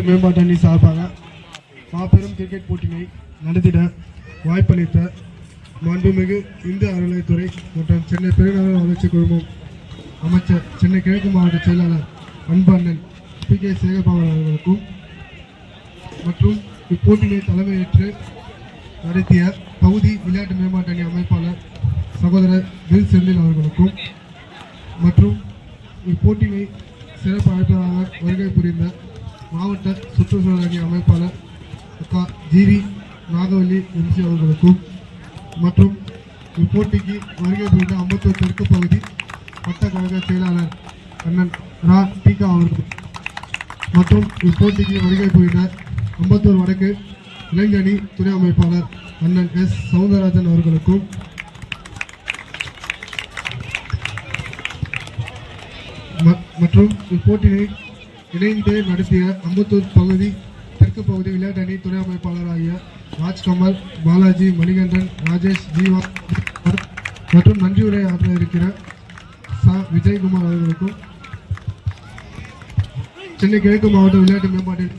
விளையாட்டு மேம்பாட்டு அணி சார்பாக மாபெரும் கிரிக்கெட் போட்டியை நடத்திட வாய்ப்பளித்த மாண்புமிகு இந்து அறநிலையத்துறை மற்றும் சென்னை பெருநகர வளர்ச்சி குழுமம் அமைச்சர் சென்னை கிழக்கு மாவட்ட செயலாளர் அன்பு அண்ணன் PK சேகர்பாபு அவர்களுக்கும் மற்றும் இப்போட்டியை தலைமையேற்று நடத்திய பகுதி விளையாட்டு மேம்பாட்டு அணி அமைப்பாளர் சகோதரர் வில் செந்தில் அவர்களுக்கும் மற்றும் இப்போட்டியை சிறப்பு அழைப்பாளராக வருகை புரிந்த மாவட்ட சுற்றுச்சூழல் அணி அமைப்பாளர் அக்கா ஜிவி நாகவல்லி MC அவர்களுக்கும் மற்றும் இப்போட்டிக்கு வருகை புரிந்த அம்பத்தூர் தெற்கு பகுதி வட்டக்கழக செயலாளர் அண்ணன் டிகா அவர்களுக்கும் மற்றும் இப்போட்டிக்கு வருகை புரிந்த அம்பத்தூர் வடக்கு இளைஞணி துணை அமைப்பாளர் அண்ணன் சவுந்தரராஜன் அவர்களுக்கும் மற்றும் இப்போட்டியை இணைந்து நடத்திய அம்பத்தூர் பகுதி தெற்கு பகுதி விளையாட்டு அணி துணை அமைப்பாளராகிய ராஜ்கமல் பாலாஜி மணிகண்டன் ராஜேஷ் ஜீவா மற்றும் நன்றியுரை ஆற்ற இருக்கிற விஜயகுமார் அவர்களுக்கும் சென்னை கிழக்கு மாவட்ட விளையாட்டு மேம்பாட்டில்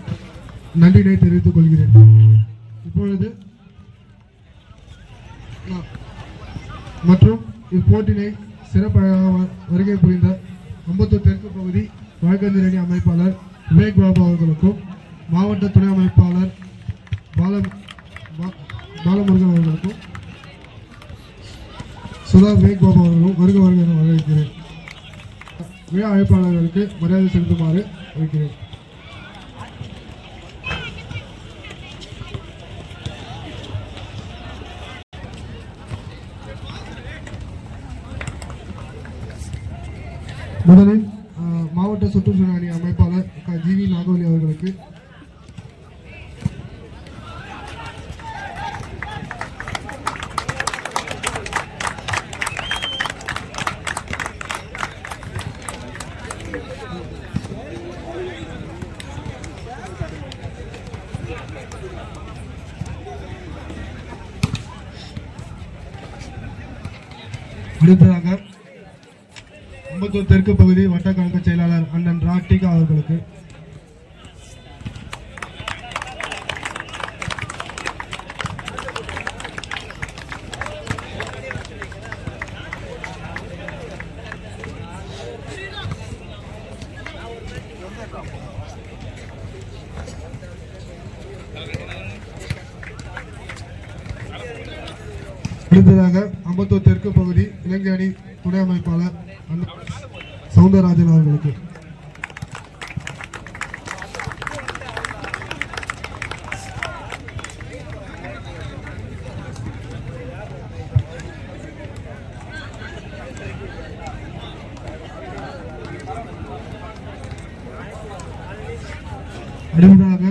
நன்றியினை தெரிவித்துக் கொள்கிறேன். இப்பொழுது மற்றும் இப்போட்டினை சிறப்பாக வருகை புரிந்த அம்பத்தூர் தெற்கு பகுதி வழக்கறிஞர் அணி அமைப்பாளர் விவேக் பாபு அவர்களுக்கும் மாவட்ட துணை அமைப்பாளர் பாலமுருகன் அவர்களுக்கும் சுதா விவேக் பாபு அவர்களும் வருக வருக என வரவேற்கிறேன். விழா அழைப்பாளர்களுக்கு மரியாதை செலுத்துமாறு வைக்கிறேன். முதலில் மாவட்ட சுற்றுச்சூழல் அணி அமைப்பாளர் ஜிவி நாகவல்லி அவர்களுக்கு அடுத்ததாக அம்பத்தூர் தெற்கு பகுதி வட்டக்கழக செயலாளர் அண்ணன் டிகா அவர்களுக்கு அடுத்ததாக அம்பத்தூர் தெற்கு பகுதி இளைஞணி துணை அமைப்பாளர் சவுந்தரராஜன் அவர்களுக்கு அடுத்ததாக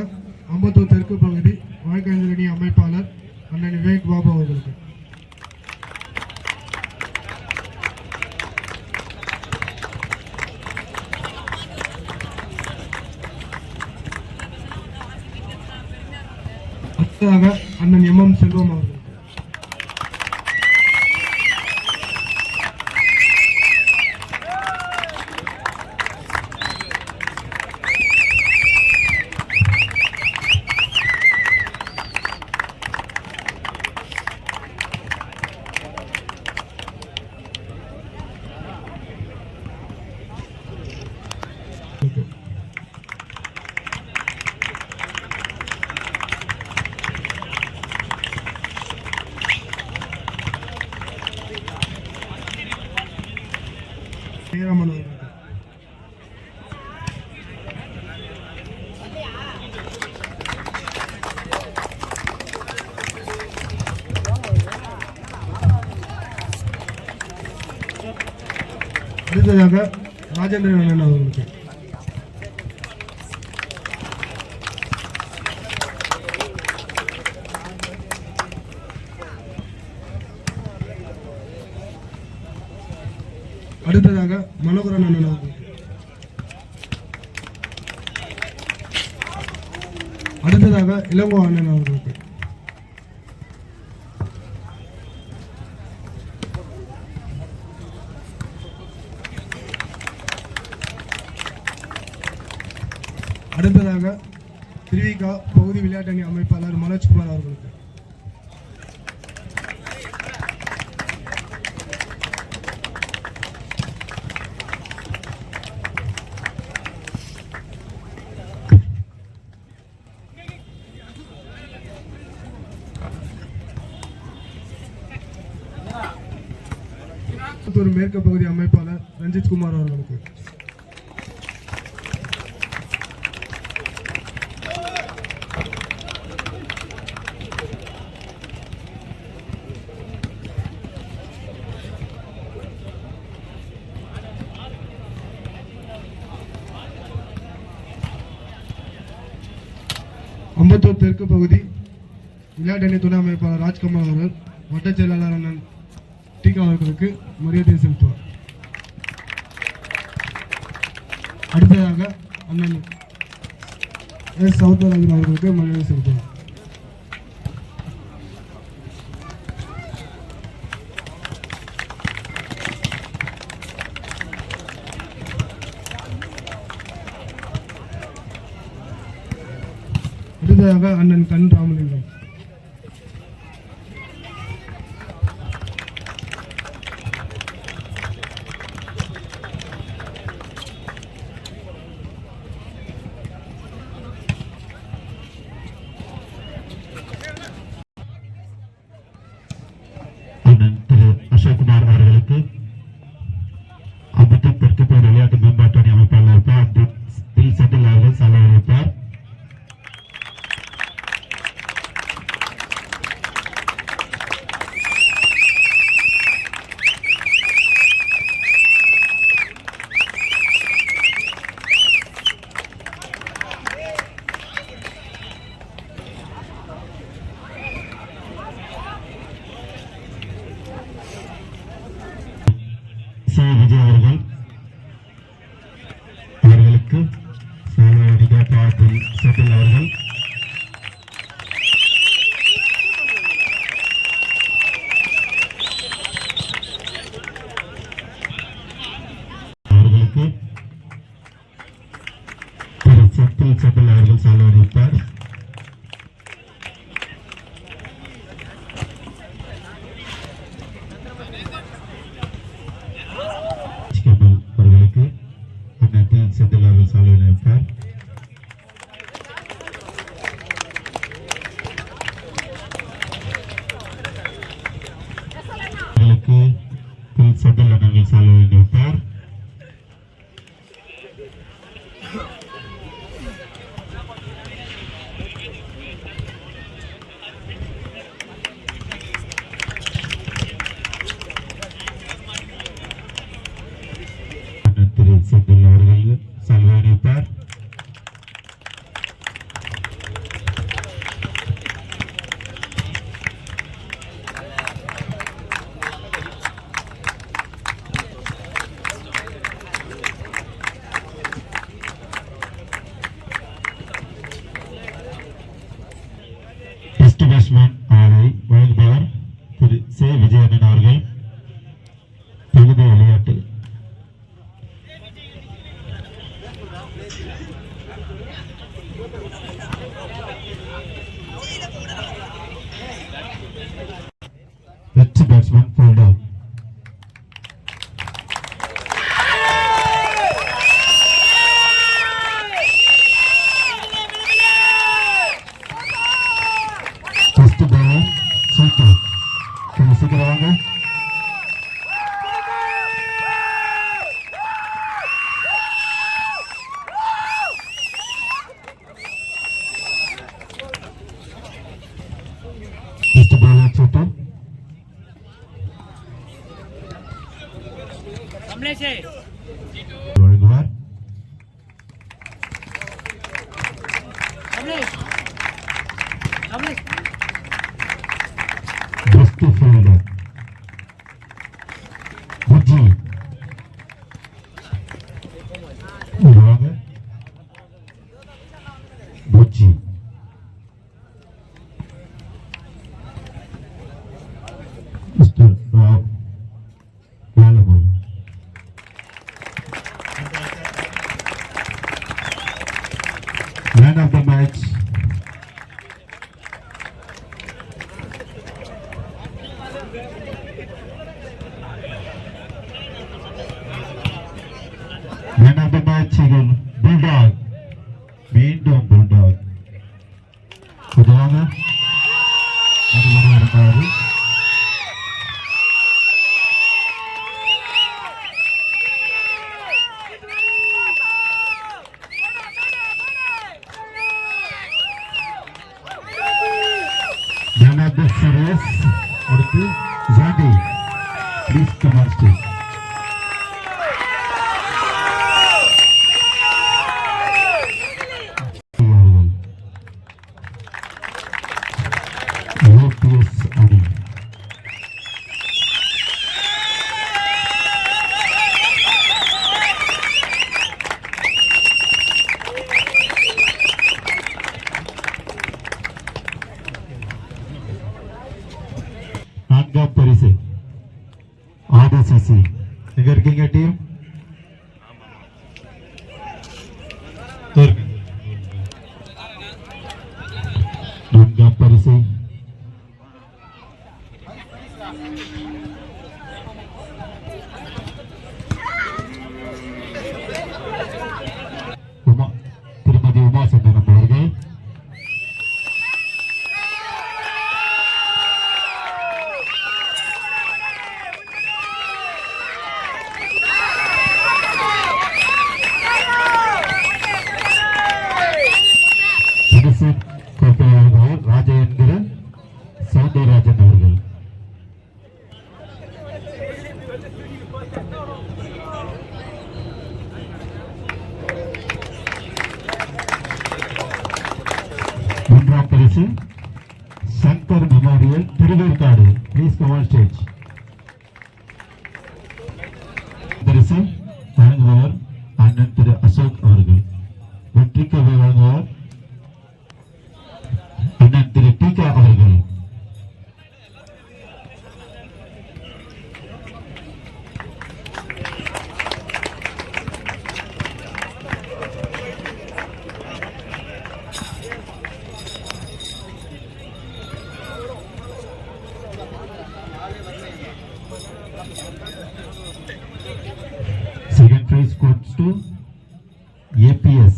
அம்பத்தூர் தெற்கு பகுதி வழக்கறிஞர் அணி அமைப்பாளர் அண்ணன் விவேக் பாபு அவர்களுக்கு அண்ணன் MM செல்வம் அவர்கள் அடுத்ததாக ராஜேந்திரன் அண்ணன் அவர்களுக்கு அடுத்ததாக மனோகரன் அண்ணன் அவர்களுக்கு அடுத்ததாக இளங்கோ அண்ணன் அவர்களுக்கு அடுத்ததாக திருவிகா பகுதி விளையாட்டு அணி அமைப்பாளர் மனோஜ்குமார் அவர்களுக்கு. மேற்கு பகுதி அமைப்பாளர் ரஞ்சித் குமார் அவர்களுக்கு. அம்பத்தூர் தெற்கு பகுதி விளையாட்டு அணி துணை அமைப்பாளர் ராஜ்குமார் அவர்கள் வட்டச் செயலாளர் அண்ணன் டிகா அவர்களுக்கு மரியாதை செலுத்துவார். அடுத்ததாக அண்ணன் எஸ் சௌந்தரராஜன் அவர்களுக்கு மரியாதை செலுத்துவார். அடுத்ததாக அண்ணன் கண் ராமலிங்கம். அசோக்குமார் அவர்களுக்கு அம்பத்தூர் தெற்கு பகுதி விளையாட்டு மேம்பாட்டு அணி அமைப்பாளர் தில் செந்தில் அவர்கள் சாலை அறிவிப்பார். விஜய் அவர்களுக்கு சாலை அறிவிப்பார் தில் செந்தில் அவர்கள். அவர்களுக்கு திரு செந்தில் அவர்கள் சாலை அறிவிப்பார். அவர்களுக்கு அண்ணன் செந்தில் அவர்கள் சாலை அறிவிப்பார். அவர்களுக்கு தில் செந்தில் அவர்கள் சாலை அறிவிப்பார். செந்தில் அவர்கள் சால்வை அணிவிப்பார். பெஸ்ட் பேட்ஸ்மேன் ஆரை வழங்குபவர் திரு சே விஜயண்ணன் அவர்கள். பகுதி விளையாட்டு Best batsman pulled out. First ball, super. Can you see the wrong? First ball, super. வழங்குவார். பெஸ்ட் ஃபீல்டர் புஜி புஜி mister Rao Velamur. Man of the match மீண்டும் புல்டாக் பொதுவாக இரண்டாவது of the series அடுத்து ஜாடி please come on stage OPS அணி நான்காம் பரிசு ஆர்டிசிசி. எங்க இருக்கீங்க டீம்? நான்காம் பரிசு திருமதி உமா சந்தனம் அவர்கள். கோப்பையாளர் ராஜேந்திர சௌந்தரராஜன் அவர்கள். மூன்றாம் பரிசு Shankar memorial Thiruverkadu. Please come on stage. பரிசு வழங்குபவர் அண்ணன் திரு அசோக் அவர்கள். வெற்றி கோப்பை வழங்குபவர் அண்ணன் திரு டிகா அவர்கள். Second prize goes to APS.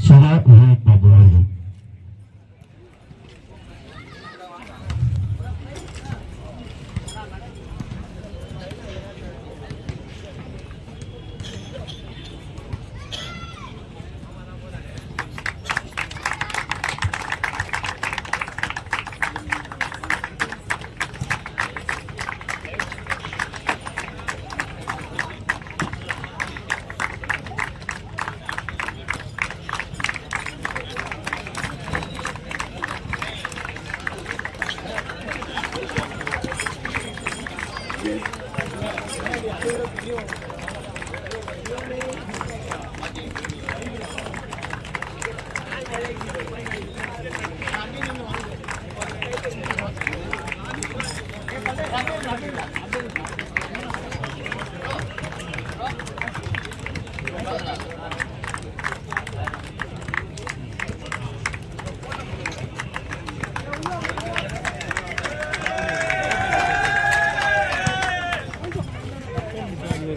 Sudha Udayan Babu அவர்கள்.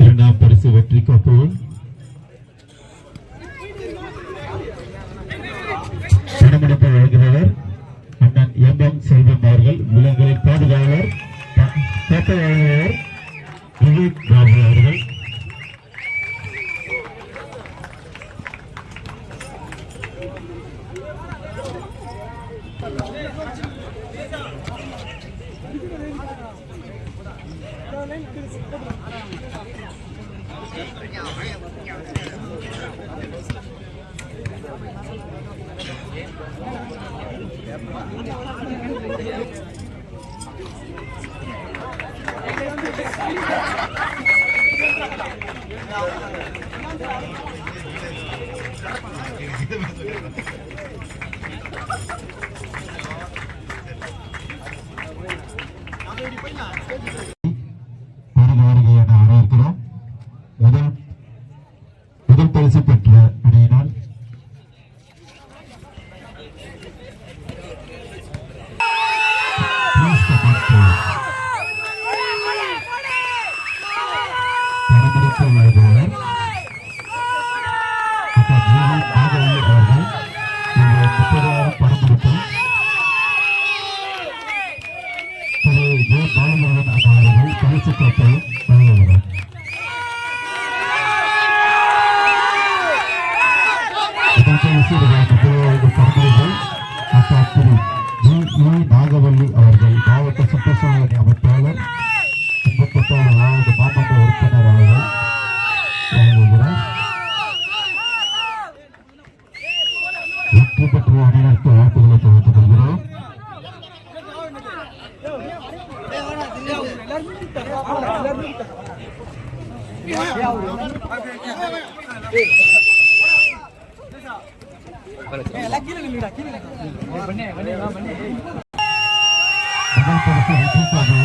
இரண்டாம் பரிசு வெற்றி கோப்பையை பணமளிப்பு வழங்குபவர் அண்ணன் எம் செல்வம் அவர்கள். விலங்குகளின் பாதுகாவலர் கோப்பை வழங்குபவர் விவேக் பாபு அவர்கள். வருகையான வரவேற்கிறோம். முதல் பரிசு பெற்ற அணியினால் பணமளிப்பு வழங்குவார் அவர்கள் இந்த 30,000 பணமளிப்பு திரு ஜே பாலமுருகன் அவர்கள் பரிசு தொகையை வழங்குகிறார். நாகவல்லி அவர்கள் மாவட்ட சுற்றுச்சூழல் அமைப்பாளர் 88வது மாவட்ட உறுப்பினர் அவர்கள் வழங்குகிறார். வெற்றி பெற்ற அணியினருக்கு வாழ்த்துக்களை தெரிவித்துக் கொள்கிறோம். முதல் பரிசு வெற்றி தொகை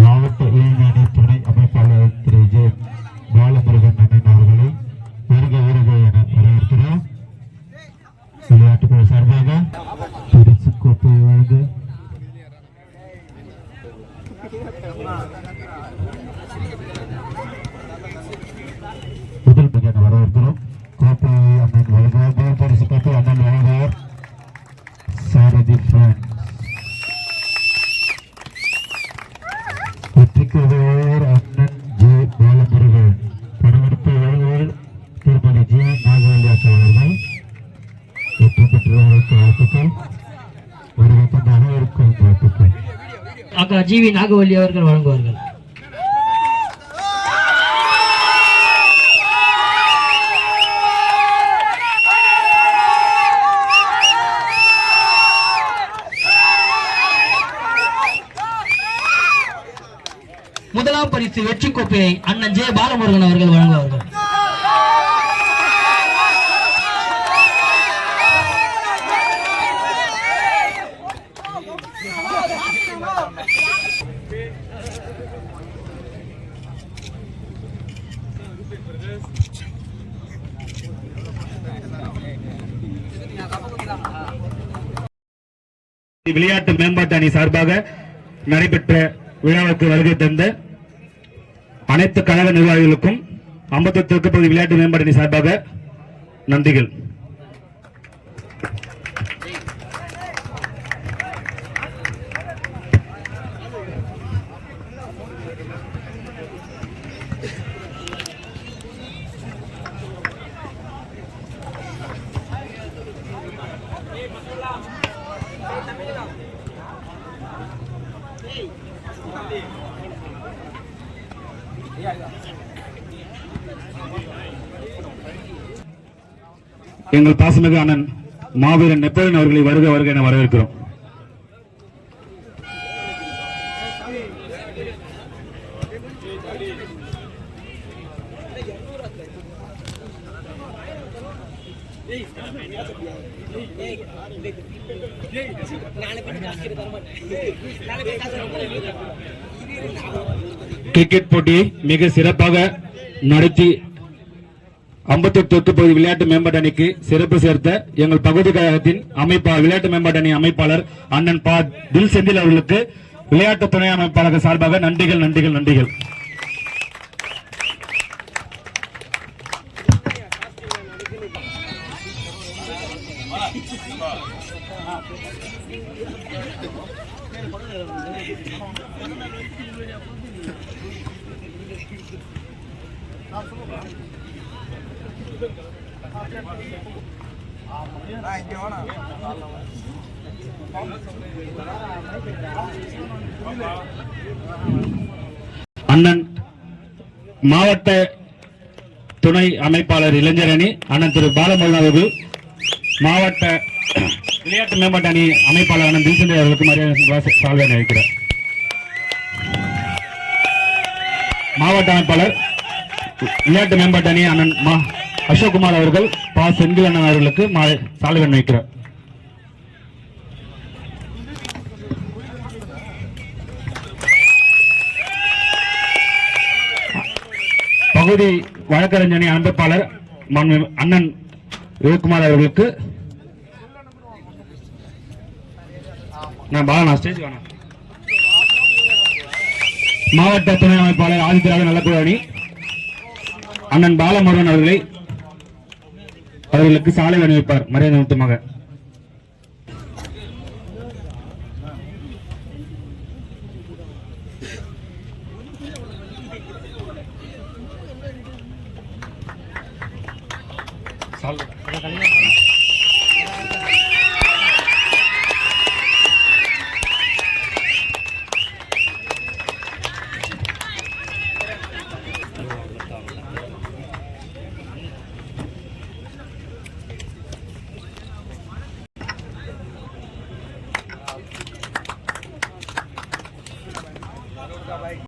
மாவட்ட இளைஞரணி துணை அமைப்பாளர் திரு ஜே பாலமுருகன் அண்ணன் அவர்களை வருக வருக என வரவேற்கிறோம். விளையாட்டுக்குழு சார்பாக பரிசு கோப்பை வழங்க முதல் பகுதியான வரவேற்கிறோம். கோப்பை அண்ணன் வழங்குவார். முதல் பரிசு கோப்பை அண்ணன் வழங்குவார் சாரதி பிரான்ஸ். வெற்றிக்கு உதவுவார் அண்ணன் ஜே பாலமுருகன். பணமளிப்பு வழங்குவார் திருமதி ஜி நாகவல்லி அவர்கள். வெற்றி பெற்றவர்களுக்கு வாழ்த்துக்கள். வருகை தந்த அனைவருக்கும் வாழ்த்துக்கள். அக்கா ஜிவி நாகவல்லி அவர்கள் வழங்குவார்கள். முதலாம் பரிசு வெற்றி கோப்பையை அண்ணன் ஜே பாலமுருகன் அவர்கள் வழங்குவார்கள். விளையாட்டு மேம்பாட்டு அணி சார்பாக நடைபெற்ற விழாவுக்கு வருகை தந்த அனைத்து கழக நிர்வாகிகளுக்கும் 58 தெற்கு விளையாட்டு மேம்பாட்டு அணி சார்பாக நன்றிகள். எங்கள் பாசமிகு அண்ணன் மாவீரன் நெப்போலியன் அவர்களை வருக வருக என வரவேற்கிறோம். கிரிக்கெட் போட்டியை மிக சிறப்பாக நடத்தி 58 தெற்கு பகுதி விளையாட்டு மேம்பாட்டு அணிக்கு சிறப்பு சேர்த்த எங்கள் பகுதி கழகத்தின் விளையாட்டு மேம்பாட்டு அணி அமைப்பாளர் அண்ணன் பா தில் செந்தில் அவர்களுக்கு விளையாட்டு துணை அமைப்பாளர் சார்பாக நன்றிகள் நன்றிகள் நன்றிகள். அண்ணன் மாவட்ட துணை அமைப்பாளர் இளைஞர் அணி அண்ணன் திரு பாலமுருகன் அவர்கள், மாவட்ட விளையாட்டு மேம்பாட்டு அணி அமைப்பாளர் அண்ணன் தில்சந்தி அவர்களுக்கு மரியாதை சால்வை அளிக்கிறார். மாவட்ட அமைப்பாளர் விளையாட்டு மேம்பாட்டு அணி அண்ணன் அசோக்குமார் அவர்கள் பா செந்தில் அண்ணன் அவர்களுக்கு சால்வை வைக்கிறார். பகுதி வழக்கறிஞர் அமைப்பாளர் அண்ணன் சிவகுமார் அவர்களுக்கு நான் பாலா ஸ்டேஜ் வேணாம். மாவட்ட துணை அமைப்பாளர் ஆதித்யராக நல்லக்குழி அண்ணன் பாலமுருகன் அவர்களுக்கு சாலை அணிவிப்பார் மரியாதை நிமித்தமாக.